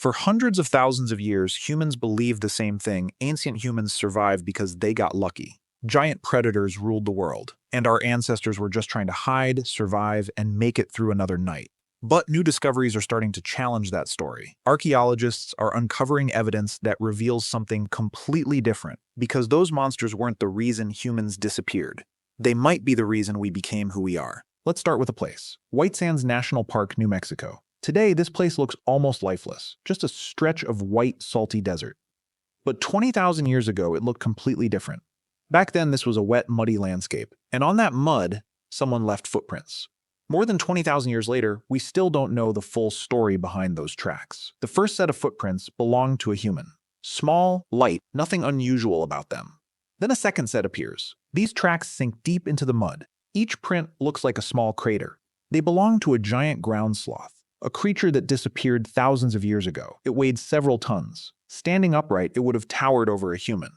For hundreds of thousands of years, humans believed the same thing. Ancient humans survived because they got lucky. Giant predators ruled the world, and our ancestors were just trying to hide, survive, and make it through another night. But new discoveries are starting to challenge that story. Archaeologists are uncovering evidence that reveals something completely different, because those monsters weren't the reason humans disappeared. They might be the reason we became who we are. Let's start with a place. White Sands National Park, New Mexico. Today, this place looks almost lifeless, just a stretch of white, salty desert. But 20,000 years ago, it looked completely different. Back then, this was a wet, muddy landscape, and on that mud, someone left footprints. More than 20,000 years later, we still don't know the full story behind those tracks. The first set of footprints belonged to a human. Small, light, nothing unusual about them. Then a second set appears. These tracks sink deep into the mud. Each print looks like a small crater. They belong to a giant ground sloth, a creature that disappeared thousands of years ago. It weighed several tons. Standing upright, it would have towered over a human.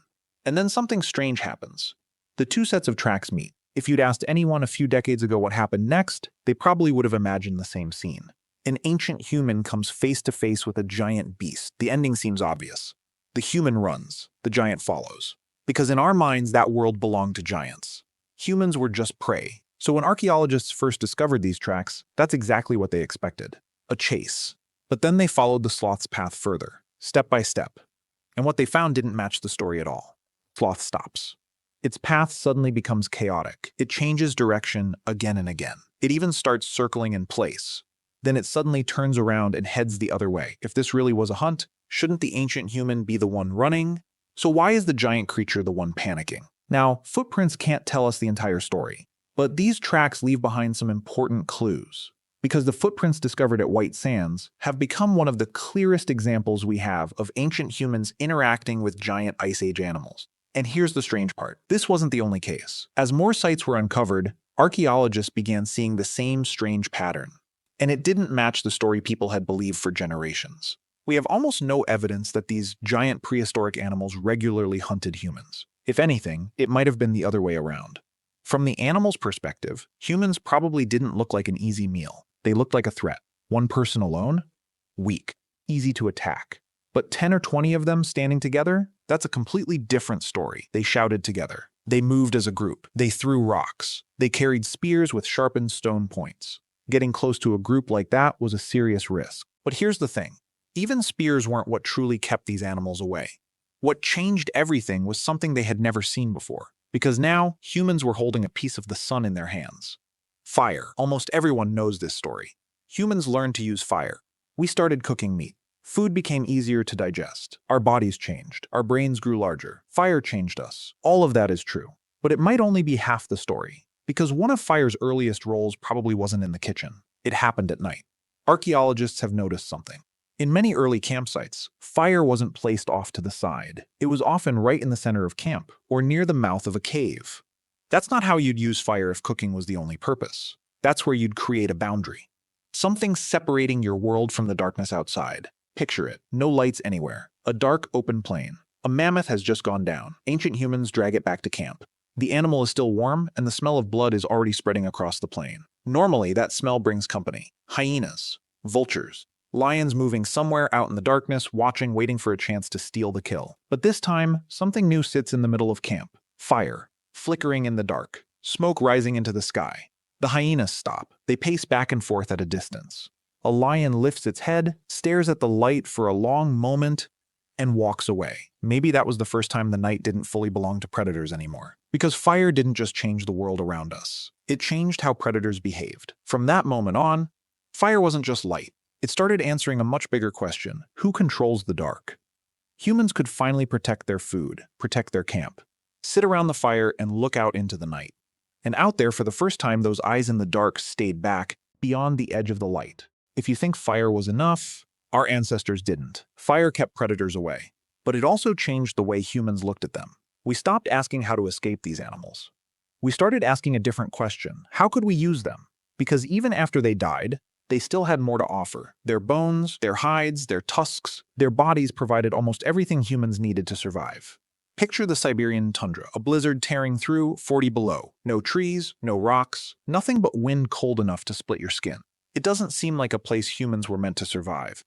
And then something strange happens. The two sets of tracks meet. If you'd asked anyone a few decades ago what happened next, they probably would have imagined the same scene. An ancient human comes face to face with a giant beast. The ending seems obvious. The human runs, the giant follows. Because in our minds, that world belonged to giants. Humans were just prey. So when archaeologists first discovered these tracks, that's exactly what they expected. A chase. But then they followed the sloth's path further, step by step. And what they found didn't match the story at all. Sloth stops. Its path suddenly becomes chaotic. It changes direction again and again. It even starts circling in place. Then it suddenly turns around and heads the other way. If this really was a hunt, shouldn't the ancient human be the one running? So why is the giant creature the one panicking? Now, footprints can't tell us the entire story, but these tracks leave behind some important clues. Because the footprints discovered at White Sands have become one of the clearest examples we have of ancient humans interacting with giant Ice Age animals. And here's the strange part. This wasn't the only case. As more sites were uncovered, archaeologists began seeing the same strange pattern. And it didn't match the story people had believed for generations. We have almost no evidence that these giant prehistoric animals regularly hunted humans. If anything, it might have been the other way around. From the animal's perspective, humans probably didn't look like an easy meal. They looked like a threat. One person alone? Weak. Easy to attack. But 10 or 20 of them standing together? That's a completely different story. They shouted together. They moved as a group. They threw rocks. They carried spears with sharpened stone points. Getting close to a group like that was a serious risk. But here's the thing. Even spears weren't what truly kept these animals away. What changed everything was something they had never seen before. Because now, humans were holding a piece of the sun in their hands. Fire. Almost everyone knows this story. Humans learned to use fire. We started cooking meat. Food became easier to digest. Our bodies changed. Our brains grew larger. Fire changed us. All of that is true. But it might only be half the story. Because one of fire's earliest roles probably wasn't in the kitchen. It happened at night. Archaeologists have noticed something. In many early campsites, fire wasn't placed off to the side. It was often right in the center of camp, or near the mouth of a cave. That's not how you'd use fire if cooking was the only purpose. That's where you'd create a boundary. Something separating your world from the darkness outside. Picture it. No lights anywhere. A dark, open plain. A mammoth has just gone down. Ancient humans drag it back to camp. The animal is still warm, and the smell of blood is already spreading across the plain. Normally, that smell brings company. Hyenas. Vultures. Lions moving somewhere out in the darkness, watching, waiting for a chance to steal the kill. But this time, something new sits in the middle of camp. Fire. Flickering in the dark. Smoke rising into the sky. The hyenas stop. They pace back and forth at a distance. A lion lifts its head, stares at the light for a long moment, and walks away. Maybe that was the first time the night didn't fully belong to predators anymore. Because fire didn't just change the world around us. It changed how predators behaved. From that moment on, fire wasn't just light. It started answering a much bigger question. Who controls the dark? Humans could finally protect their food, protect their camp, sit around the fire and look out into the night. And out there, for the first time, those eyes in the dark stayed back, beyond the edge of the light. If you think fire was enough, our ancestors didn't. Fire kept predators away. But it also changed the way humans looked at them. We stopped asking how to escape these animals. We started asking a different question. How could we use them? Because even after they died, they still had more to offer. Their bones, their hides, their tusks, their bodies provided almost everything humans needed to survive. Picture the Siberian tundra, a blizzard tearing through 40 below. No trees, no rocks, nothing but wind cold enough to split your skin. It doesn't seem like a place humans were meant to survive.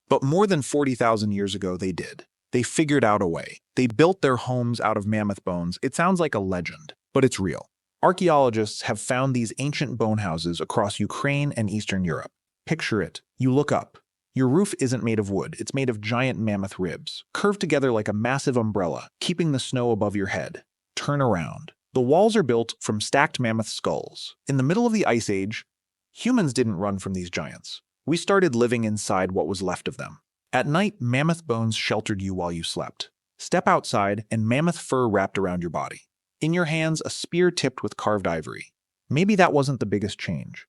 But more than 40,000 years ago, they did. They figured out a way. They built their homes out of mammoth bones. It sounds like a legend, but it's real. Archaeologists have found these ancient bone houses across Ukraine and Eastern Europe. Picture it. You look up. Your roof isn't made of wood. It's made of giant mammoth ribs, curved together like a massive umbrella, keeping the snow above your head. Turn around. The walls are built from stacked mammoth skulls. In the middle of the Ice Age, humans didn't run from these giants. We started living inside what was left of them. At night, mammoth bones sheltered you while you slept. Step outside, and mammoth fur wrapped around your body. In your hands, a spear tipped with carved ivory. Maybe that wasn't the biggest change.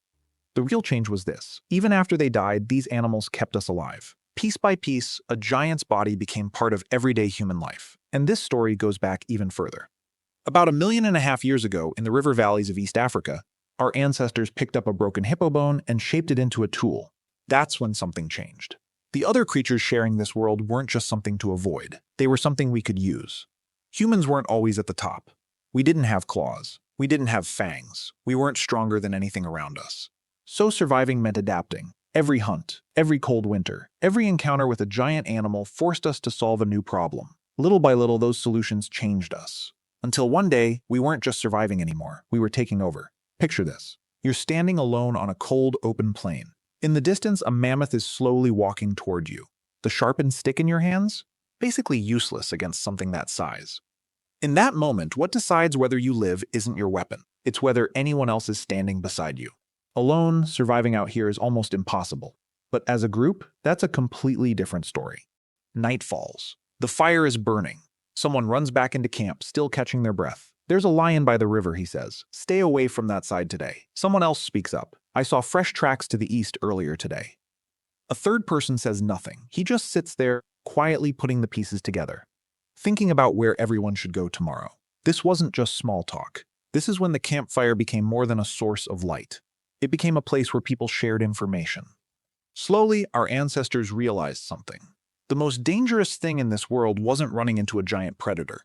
The real change was this. Even after they died, these animals kept us alive. Piece by piece, a giant's body became part of everyday human life. And this story goes back even further. About 1.5 million years ago, in the river valleys of East Africa, our ancestors picked up a broken hippo bone and shaped it into a tool. That's when something changed. The other creatures sharing this world weren't just something to avoid. They were something we could use. Humans weren't always at the top. We didn't have claws. We didn't have fangs. We weren't stronger than anything around us. So surviving meant adapting. Every hunt, every cold winter, every encounter with a giant animal forced us to solve a new problem. Little by little, those solutions changed us. Until one day, we weren't just surviving anymore. We were taking over. Picture this. You're standing alone on a cold, open plain. In the distance, a mammoth is slowly walking toward you. The sharpened stick in your hands? Basically useless against something that size. In that moment, what decides whether you live isn't your weapon. It's whether anyone else is standing beside you. Alone, surviving out here is almost impossible. But as a group, that's a completely different story. Night falls. The fire is burning. Someone runs back into camp, still catching their breath. There's a lion by the river, he says. Stay away from that side today. Someone else speaks up. I saw fresh tracks to the east earlier today. A third person says nothing. He just sits there, quietly putting the pieces together, thinking about where everyone should go tomorrow. This wasn't just small talk. This is when the campfire became more than a source of light. It became a place where people shared information. Slowly, our ancestors realized something. The most dangerous thing in this world wasn't running into a giant predator.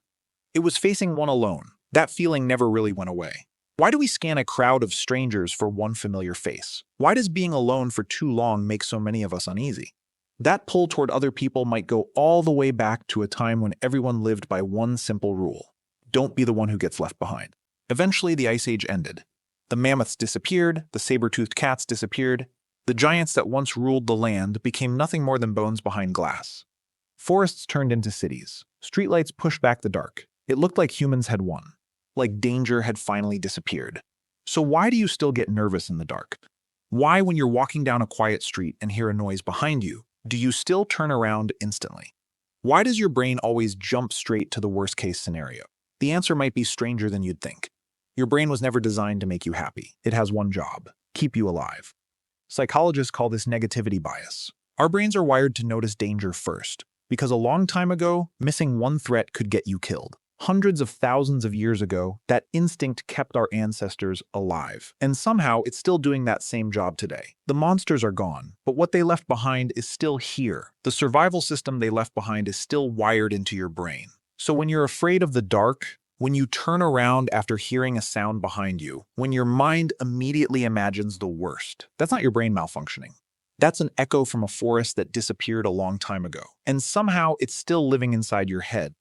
It was facing one alone. That feeling never really went away. Why do we scan a crowd of strangers for one familiar face? Why does being alone for too long make so many of us uneasy? That pull toward other people might go all the way back to a time when everyone lived by one simple rule. Don't be the one who gets left behind. Eventually, the Ice Age ended. The mammoths disappeared, the saber-toothed cats disappeared. The giants that once ruled the land became nothing more than bones behind glass. Forests turned into cities. Streetlights pushed back the dark. It looked like humans had won. Like danger had finally disappeared. So why do you still get nervous in the dark? Why, when you're walking down a quiet street and hear a noise behind you, do you still turn around instantly? Why does your brain always jump straight to the worst-case scenario? The answer might be stranger than you'd think. Your brain was never designed to make you happy. It has one job: keep you alive. Psychologists call this negativity bias. Our brains are wired to notice danger first, because a long time ago, missing one threat could get you killed. Hundreds of thousands of years ago, that instinct kept our ancestors alive. And somehow, it's still doing that same job today. The monsters are gone, but what they left behind is still here. The survival system they left behind is still wired into your brain. So when you're afraid of the dark, when you turn around after hearing a sound behind you, when your mind immediately imagines the worst, that's not your brain malfunctioning. That's an echo from a forest that disappeared a long time ago. And somehow, it's still living inside your head.